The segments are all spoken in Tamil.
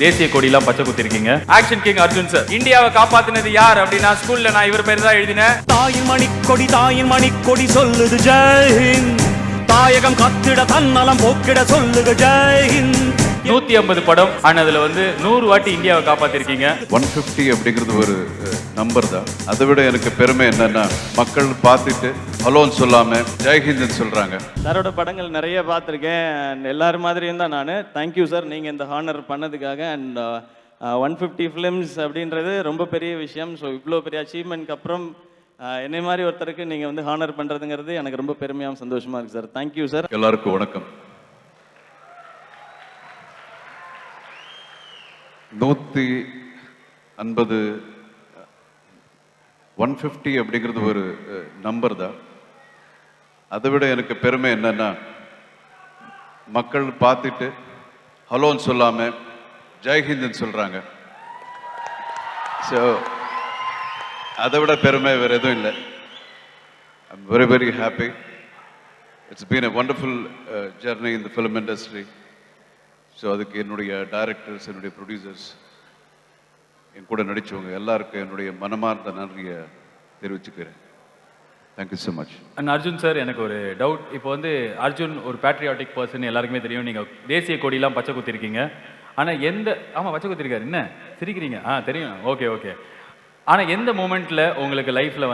தேசிய கொடியெல்லாம் பச்சை குத்திருக்கீங்க. ஆக்ஷன் கிங் அர்ஜுன் சார், இந்தியாவை காப்பாத்தினது யார் அப்படின்னா ஸ்கூல்ல நான் இவர் பேர் தான் எழுதினேன். தாயின் மணிக்கொடி சொல்லுது ஜெய்ஹிந்த், தாயகம் கத்திட தன்னலம் போக்கிட சொல்லுது ஜெய்ஹிந்த். 150 படம் ஆனதுல 100 வாட்டி இந்தியாவை காப்பாத்திருக்கீங்க. 150 அப்படிங்கிறது ஒரு நம்பர் தான். அதை விட எனக்கு பெருமை என்னன்னா, மக்கள் பார்த்துட்டு ஹலோன்னு சொல்லாம ஜெய்ஹிந்த்னு சொல்றாங்க. சாரோட படங்கள் நிறைய பார்த்துருக்கேன். எல்லாரும் மாதிரியும் தான் நான். தேங்க்யூ சார், நீங்கள் இந்த ஹானர் பண்ணதுக்காக. அண்ட் 150 ஃபிலிம்ஸ் அப்படின்றது ரொம்ப பெரிய விஷயம். ஸோ இவ்வளோ பெரிய அச்சீவ்மெண்ட்க்கு அப்புறம் என்னை மாதிரி ஒருத்தருக்கு நீங்கள் ஹானர் பண்ணுறதுங்கிறது எனக்கு ரொம்ப பெருமையாகவும் சந்தோஷமாக இருக்குது சார். Thank you sir. எல்லாருக்கும் வணக்கம். 150 150 அப்படிங்கிறது ஒரு நம்பர் தான். அதை விட எனக்கு பெருமை என்னன்னா, மக்கள் பார்த்துட்டு ஹலோன்னு சொல்லாம ஜெய்ஹிந்த்னு சொல்றாங்க. ஸோ அதை விட பெருமை வேற எதுவும் இல்லை. I'm very very happy. It's been a wonderful journey in the film industry. So அதுக்கு என்னுடைய டைரக்டர்ஸ், என்னுடைய ப்ரொடியூசர்ஸ், என் கூட நடித்தவங்க எல்லாருக்கும் என்னுடைய மனமார்ந்த நன்றியை தெரிவிச்சுக்கிறேன். Thank you so much. And Arjun sir, எனக்கு ஒரு டவுட். இப்போ அர்ஜுன் ஒரு பேட்ரியாட்டிக் பர்சன், எல்லாருக்குமே தெரியும். நீங்கள் தேசிய கொடியெல்லாம் பச்சை குத்திருக்கீங்க. ஆனால் ஆமாம் பச்சை குத்திருக்காரு. என்ன சிரிக்கிறீங்க? தெரியும். Okay okay. ஆனால் எந்த மூமெண்ட்டில் உங்களுக்கு லைஃப்பில்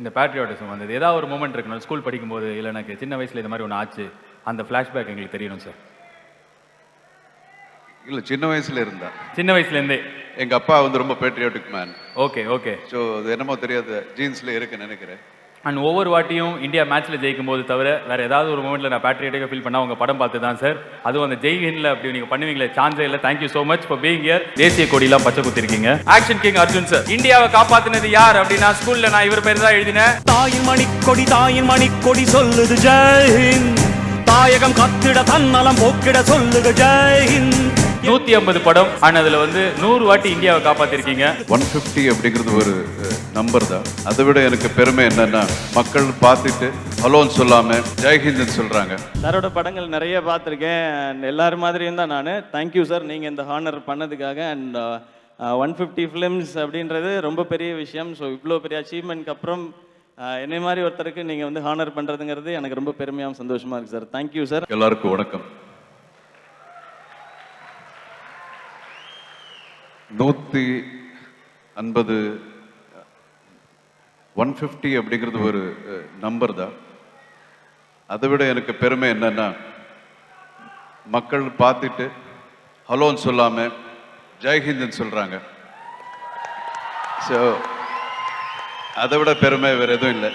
இந்த பேட்ரியாட்டிசம் வந்தது? ஏதாவது ஒரு மூமெண்ட் இருக்கணும். ஸ்கூல் படிக்கும்போது, இல்லை எனக்கு சின்ன வயசில் இந்த மாதிரி ஒன்று ஆச்சு, அந்த ஃப்ளாஷ்பேக் எங்களுக்கு தெரியணும் சார். இல்லை, சின்ன வயசுல இருந்தா. சின்ன வயசுலேருந்தே எங்கள் அப்பா ரொம்ப patriotic man. Okay okay. So அது என்னமோ தெரியாது, ஜீன்ஸில் இருக்குன்னு நினைக்கிறேன். அண்ட் ஒவ்வொரு வாட்டியும் இந்தியா மேட்ச்சில் ஜெயிக்கும் போது தவிர வேறு ஏதாவது ஒரு மூமெண்ட்டில் நான் பேட்ரியாட்டிக்காக ஃபீல் பண்ணால் உங்கள் படம் பார்த்து தான் சார். அதுவும் அந்த ஜெய்ஹிந்தில் அப்படி நீங்கள் பண்ணுவீங்களே, சான்ஸே இல்லை. Thank you so much for being here. தேசிய கொடியெல்லாம் பச்சை குத்திருக்கீங்க. ஆக்ஷன் கிங் அர்ஜுன் சார், இந்தியாவை காப்பாற்றினது யார் அப்படின்னா ஸ்கூலில் நான் இவர் பேர் தான் எழுதினேன். தாயின் மணிக்கொடி சொல்லுது ஜெய்ஹிந்த், தாயகம் கத்திட தன்னலம் போக்கிட சொல்லுது ஜெய்ஹிந்த். 150 படம் ஆனதுல 100 வாட்டி இந்தியாவை காப்பாத்திருக்கீங்க. 150 அப்படிங்கிறது ஒரு நம்பர் தான். அதை விட எனக்கு பெருமை என்னன்னா, மக்கள் பார்த்துட்டு ஹலோன்னு சொல்லாம ஜெய்ஹிந்த்னு சொல்றாங்க. சாரோட படங்கள் நிறைய பார்த்துருக்கேன். எல்லாரும் மாதிரியும் தான் நான். தேங்க்யூ சார், நீங்கள் இந்த ஹானர் பண்ணதுக்காக. அண்ட் 150 ஃபிலிம்ஸ் அப்படின்றது ரொம்ப பெரிய விஷயம். ஸோ இவ்வளோ பெரிய அச்சீவ்மெண்ட்க்கு அப்புறம் என்னை மாதிரி ஒருத்தருக்கு நீங்கள் ஹானர் பண்ணுறதுங்கிறது எனக்கு ரொம்ப பெருமையாகவும் சந்தோஷமாக இருக்குது சார். Thank you sir. எல்லாருக்கும் வணக்கம். 150 150 அப்படிங்கிறது ஒரு நம்பர் தான். அதை விட எனக்கு பெருமை என்னன்னா, மக்கள் பார்த்துட்டு ஹலோன்னு சொல்லாம ஜெய்ஹிந்த்னு சொல்றாங்க. ஸோ அதை விட பெருமை வேற எதுவும் இல்லை.